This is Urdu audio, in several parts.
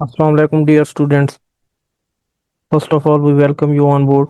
Assalamu alaikum, dear students. First of all, we welcome you on board.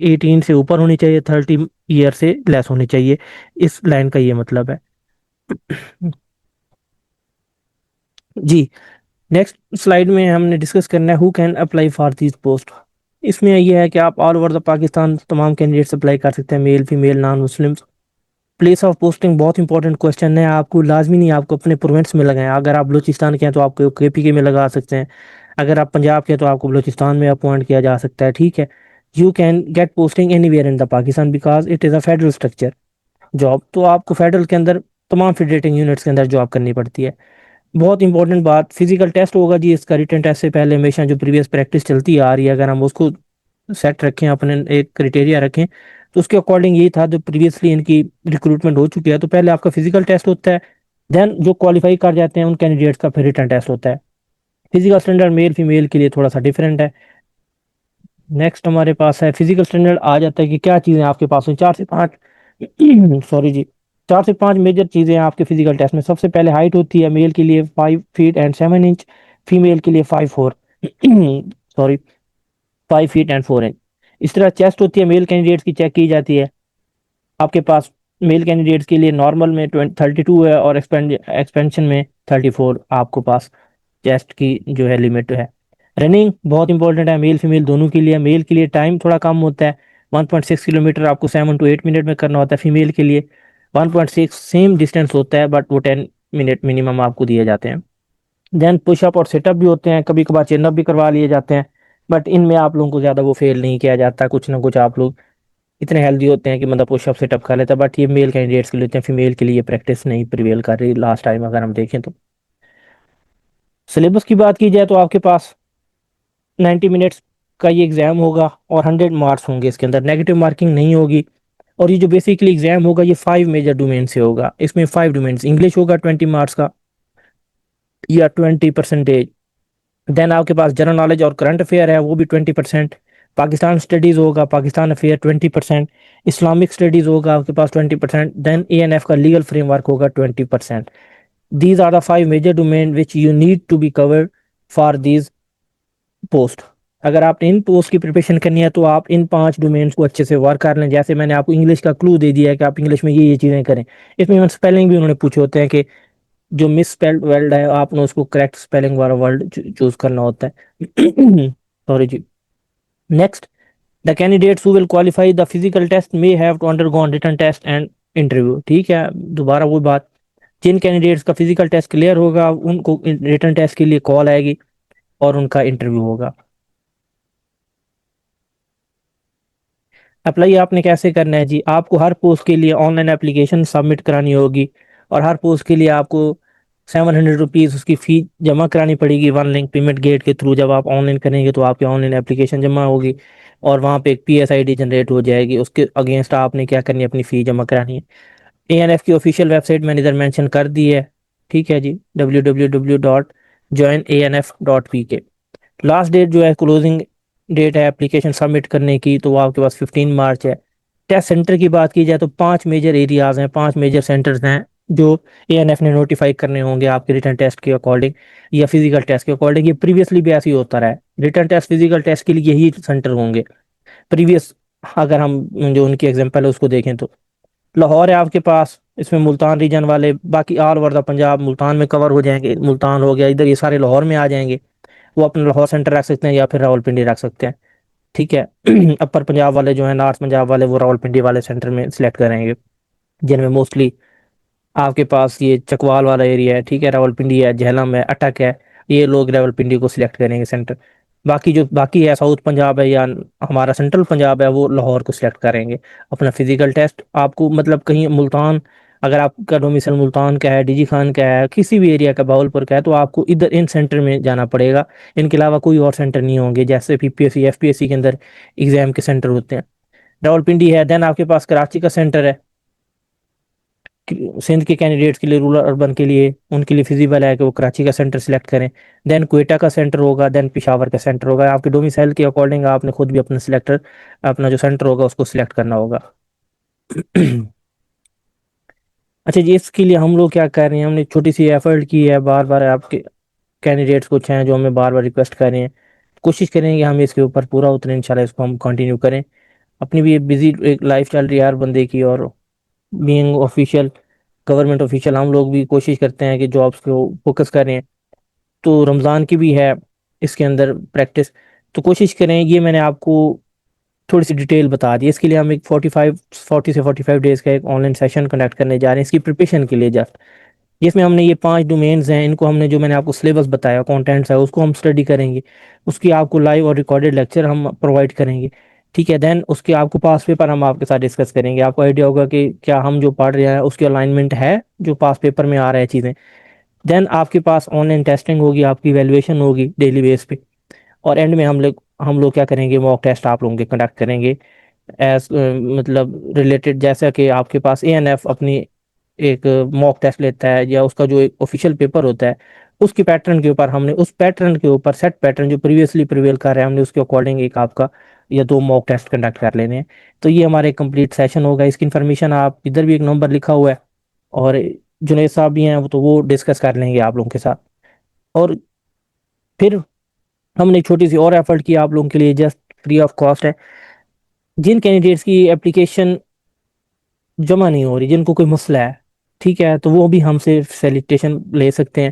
18 سے اوپر ہونی چاہیے، 30 ایئر سے لیس ہونی چاہیے، اس لائن کا یہ مطلب ہے۔ جی، نیکسٹ سلائیڈ میں ہم نے ڈسکس کرنا ہے who can apply for these post. اس میں یہ ہے کہ آپ آل اوور دا پاکستان تمام کینڈیڈیٹس اپلائی کر سکتے ہیں، male female naan Muslim. Place of posting بہت انپورٹنٹ کوشچن ہے، آپ کو لازمی نہیں آپ کو اپنے پروونس میں لگائیں، اگر آپ بلوچستان کے ہیں تو آپ کو کے پی کے میں لگا سکتے ہیں، اگر آپ پنجاب کے ہیں تو آپ کو بلوچستان میں اپوائنٹ کیا جا سکتا ہے، ٹھیک ہے۔ You can get posting anywhere in the Pakistan because it is a federal structure job, تو آپ کو فیڈرل کے اندر تمام فیڈریٹنگ یونٹس کے اندر جاب کرنی پڑتی ہے۔ بہت امپورٹنٹ بات، فزیکل ٹیسٹ ہوگا جی، اس کا ریٹن ٹیسٹ سے پہلے ہمیشہ جو پریویس پریکٹس چلتی آ رہی ہے اگر ہم اس کو سیٹ رکھیں، اپنے ایک کرائٹیریا رکھیں تو اس کے اکارڈنگ یہی تھا جو پریویسلی ان کی ریکروٹمنٹ ہو چکی ہے، تو پہلے آپ کا فزیکل ٹیسٹ ہوتا ہے، دین جو کوالیفائی کر جاتے ہیں ان کینڈیڈیٹس کا پھر ریٹن ٹیسٹ ہوتا ہے۔ فزیکل اسٹینڈرڈ میل فیمیل کے لیے تھوڑا سا ڈفرینٹ ہے۔ نیکسٹ ہمارے پاس ہے فزیکل اسٹینڈرڈ، آ جاتا ہے کہ کیا چیزیں آپ کے پاس ہیں، 4 سے 5 سوری جی 4 سے 5 میجر چیزیں ہیں آپ کے فزیکل ٹیسٹ میں۔ سب سے پہلے ہائٹ ہوتی ہے، میل کے لیے 5 فیٹ اینڈ 7 انچ، فیمیل کے لیے 5'4" سوری 5 فیٹ اینڈ 4 انچ۔ اس طرح چیسٹ ہوتی ہے، میل کینڈیڈیٹس کی چیک کی جاتی ہے، آپ کے پاس میل کینڈیڈیٹس کے لیے نارمل میں 32 ہے اور ایکسپینشن میں 34 آپ کو پاس چیسٹ کی جو ہے لمٹ ہے۔ رننگ بہت انپورٹنٹ ہے، میل فیمیل دونوں کے لیے، میل کے لیے ٹائم تھوڑا کم ہوتا ہے، 1.6 کلومیٹر آپ کو 7 to 8 منٹ میں کرنا ہوتا ہے، فیمیل کے لیے 1.6 سیم ڈسٹینس ہوتا ہے بٹ وہ 10 منٹ منیمم آپ کو دیے جاتے ہیں۔ دین پش اپ اور سٹ اپ بھی ہوتے ہیں، کبھی کبھار چین اپ بھی کروا لیے جاتے ہیں، بٹ ان میں آپ لوگوں کو زیادہ وہ فیل نہیں کیا جاتا، کچھ نہ کچھ آپ لوگ اتنے ہیلدی ہوتے ہیں کہ مطلب پش اپ سیٹ اپ کر لیتا ہے، بٹ یہ میل کینڈیڈیٹس کے لیے ہوتے ہیں، فیمیل کے لیے پریکٹس نہیں پریویل کر رہی لاسٹ ٹائم اگر ہم دیکھیں تو۔ سلیبس کی بات کی جائے تو آپ کے پاس 90 منٹس کا یہ ایگزام ہوگا اور 100 مارکس ہوں گے، اس کے اندر نیگیٹو مارکنگ نہیں ہوگی، اور یہ جو بیسیکلی ایگزام ہوگا یہ 5 میجر ڈومین سے ہوگا، اس میں 5 ڈومینس، انگلش ہوگا 20 مارکس کا یا 20%، دین آپ کے پاس جنرل نالج اور کرنٹ افیئر ہے وہ بھی 20%، پاکستان اسٹڈیز ہوگا، پاکستان افیئر 20%، اسلامک اسٹڈیز ہوگا آپ کے پاس 20%، دین اے این ایف کا لیگل فریم ورک ہوگا 20%۔ These are the 5 major domain which you need to be covered for these post. اگر آپ نے ان پوسٹ کی پریپریشن کرنی ہے تو آپ ان 5 ڈومینس کو اچھے سے ورک کر لیں، جیسے میں نے آپ کو انگلش کا کلو دے دیا ہے کہ آپ انگلش میں یہ چیزیں کریں، اس میں اسپیلنگ بھی انہوں نے پوچھے ہوتے ہیں کہ جو مس اسپیلڈ ورڈ ہے آپ نے اس کو کریکٹ اسپیلنگ والا ورڈ چوز کرنا ہوتا ہے۔ سوری جی۔ Next, the candidates who will qualify the physical test may have to undergo written test and interview, ٹھیک ہے، دوبارہ وہ بات، جن کینڈیڈیٹس کا فزیکل ٹیسٹ کلیئر ہوگا ان کو ریٹن ٹیسٹ کے لیے کال آئے گی اور ان کا انٹرویو ہوگا۔ اپلائی آپ نے کیسے کرنا ہے جی، آپ کو ہر پوسٹ کے لیے آن لائن اپلیکیشن سبمٹ کرانی ہوگی، اور ہر پوسٹ کے لیے آپ کو 700 روپیز اس کی فی جمع کرانی پڑے گی، ون لنک پیمنٹ گیٹ کے تھرو جب آپ آن لائن کریں گے تو آپ کی آن لائن اپلیکیشن جمع ہوگی، اور وہاں پہ ایک P S I D generate ہو جائے گی، اس کے اگینسٹ آپ نے کیا کرنی ہے، اپنی فی جمع کرانی ہے۔ اے این ایف کی آفیشیل ویب سائٹ میں نے ادھر مینشن کر دی ہے، ٹھیک ہے جی، www.joinanf.pk۔ لاسٹ ڈیٹ جو ہے کلوزنگ ڈیٹ ہے اپلیکیشن سبمٹ کرنے کی تو وہ آپ کے پاس 15 مارچ ہے۔ ٹیسٹ سینٹر کی بات کی جائے تو 5 میجر ایریاز ہیں، 5 میجر سینٹرز ہیں جو اے این ایف نے نوٹیفائی کرنے ہوں گے آپ کے ریٹن ٹیسٹ کے اکارڈنگ یا فزیکل ٹیسٹ کے اکارڈنگ، یہ پریویسلی بھی ایسے ہی ہوتا رہا ہے، ریٹن ٹیسٹ فزیکل ٹیسٹ کے لیے یہی سینٹر ہوں گے پریویس، اگر ہم جو ان کی ایگزامپل ہے اس کو دیکھیں تو لاہور ہے آپ کے پاس، اس میں ملتان ریجن والے، باقی all over the Punjab Multan میں کور ہو جائیں گے، ملتان ہو گیا ادھر، یہ سارے لاہور میں آ جائیں گے، وہ اپنا لاہور سینٹر رکھ سکتے ہیں یا پھر راول پنڈی رکھ سکتے ہیں، ٹھیک ہے۔ اپر پنجاب والے جو ہیں، نارتھ پنجاب والے، وہ راول پنڈی والے سینٹر میں سلیکٹ کریں گے، جن میں موسٹلی آپ کے پاس یہ چکوال والا ایریا ہے، ٹھیک ہے، راول پنڈی ہے، جہلم ہے، اٹک ہے، یہ لوگ راول پنڈی کو سلیکٹ کریں گے سینٹر، باقی جو باقی ہے ساؤتھ پنجاب ہے یا ہمارا سینٹرل پنجاب ہے وہ لاہور کو سلیکٹ کریں گے۔ اپنا فزیکل ٹیسٹ آپ کو مطلب کہیں ملتان، اگر آپ کا ڈومیسل ملتان کا ہے، ڈی جی خان کا ہے، کسی بھی ایریا کا بہاولپور کا ہے، تو آپ کو ادھر ان سینٹر میں جانا پڑے گا، ان کے علاوہ کوئی اور سینٹر نہیں ہوں گے، جیسے P P S C F P S C کے اندر ایگزام کے سینٹر ہوتے ہیں۔ راول پنڈی ہے، دین آپ کے پاس کراچی کا سینٹر ہے، سندھ کے کینڈیڈیٹس کے لیے، رورل اربن کے لیے ان کے لیے فیزیبل ہے کہ وہ کراچی کا سینٹر سلیکٹ کریں، دین کوئٹہ کا سینٹر ہوگا، دین پشاور کا سینٹر ہوگا، آپ کے ڈومیسائل کے اکارڈنگ آپ نے خود بھی اپنا سلیکٹر، اپنا جو سینٹر ہوگا اس کو سلیکٹ کرنا ہوگا۔ اچھا جی، اس کے لیے ہم لوگ کیا کر رہے ہیں، ہم نے چھوٹی سی ایفرٹ کی ہے، بار بار آپ کے کینڈیڈیٹس کچھ ہیں جو ہمیں بار بار ریکویسٹ کر رہے ہیں، کوشش کریں گے ہم اس کے اوپر پورا اتریں، انشاءاللہ اس کو ہم کنٹینیو کریں، اپنی بھی بزی ایک لائف چل رہی ہے ہر بندے کی، اور بینگ آفیشیل گورنمنٹ آفیشیل ہم لوگ بھی کوشش کرتے ہیں کہ جابس کو فوکس کریں. تو رمضان کی بھی ہے اس کے اندر پریکٹس، تو کوشش کریں. یہ میں نے آپ کو تھوڑی سی ڈیٹیل بتا دی. اس کے لیے ہم ایک 40 سے 45 ڈیز کا ایک آن لائن سیشن کنڈکٹ کرنے جا رہے ہیں اس کی پریپریشن کے لیے جسٹ، جس میں ہم نے یہ 5 ڈومینز ہیں، ان کو ہم نے جو میں نے آپ کو سلیبس بتایا کانٹینٹس ہے اس کو ہم اسٹڈی کریں گے. اس کی آپ کو لائیو اور ریکارڈیڈ لیکچر ہم پرووائڈ کریں گے. ٹھیک ہے، دین اس کے آپ کو پاس پیپر ہم آپ کے ساتھ ڈسکس کریں گے. آپ کو آئیڈیا ہوگا کہ کیا ہم جو پڑھ رہے ہیں اس کی الائنمنٹ ہے جو پاس پیپر میں آ رہا ہے چیزیں. دین آپ کے پاس آن لائن ٹیسٹنگ ہوگی، آپ کی ویلیویشن ہوگی ڈیلی بیس پہ. اور اینڈ میں ہم لوگ کیا کریں گے، موک ٹیسٹ آپ لوگوں کے کنڈکٹ کریں گے ایز مطلب ریلیٹڈ. جیسا کہ آپ کے پاس ANF اپنی ایک موک ٹیسٹ لیتا ہے یا اس کا جو ایک آفیشیل پیپر ہوتا ہے، اس کی پیٹرن کے اوپر ہم نے اس پیٹرن کے اوپر سیٹ پیٹرن جو پریویسلی پریویل کر رہے ہیں ہم نے اس کے اکارڈنگ ایک آپ کا یا 2 موک ٹیسٹ کنڈکٹ کر لینے ہیں. تو یہ ہمارا ایک کمپلیٹ سیشن ہوگا. اس کی انفارمیشن آپ ادھر بھی ایک نمبر لکھا ہوا ہے، اور جنید صاحب بھی ہیں تو وہ ڈسکس کر لیں گے آپ لوگوں کے ساتھ. اور پھر ہم نے ایک چھوٹی سی اور ایفرٹ کی آپ لوگوں کے لیے، جسٹ فری آف کاسٹ ہے. جن کینڈیڈیٹس کی اپلیکیشن جمع نہیں ہو رہی، جن کو کوئی مسئلہ ہے، ٹھیک ہے، تو وہ بھی ہم سے فیسیلیٹیشن لے سکتے ہیں.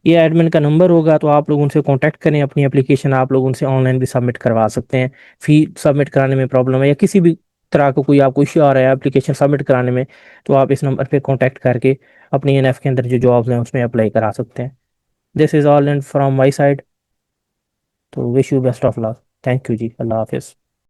یہ ایڈمن کا نمبر ہوگا، تو آپ لوگ ان سے کانٹیکٹ کریں. اپنی اپلیکیشن آپ لوگ ان سے آن لائن بھی سبمٹ کروا سکتے ہیں. فی سبمٹ کرانے میں پرابلم ہے یا کسی بھی طرح کا کوئی آپ کو ایشو آ رہا ہے اپلیکیشن سبمٹ کرانے میں، تو آپ اس نمبر پہ کانٹیکٹ کر کے اپنی NF کے اندر جو جابس ہیں اس میں اپلائی کرا سکتے ہیں. This is all and from my side. تو wish you best of luck. Thank you جی، اللہ حافظ.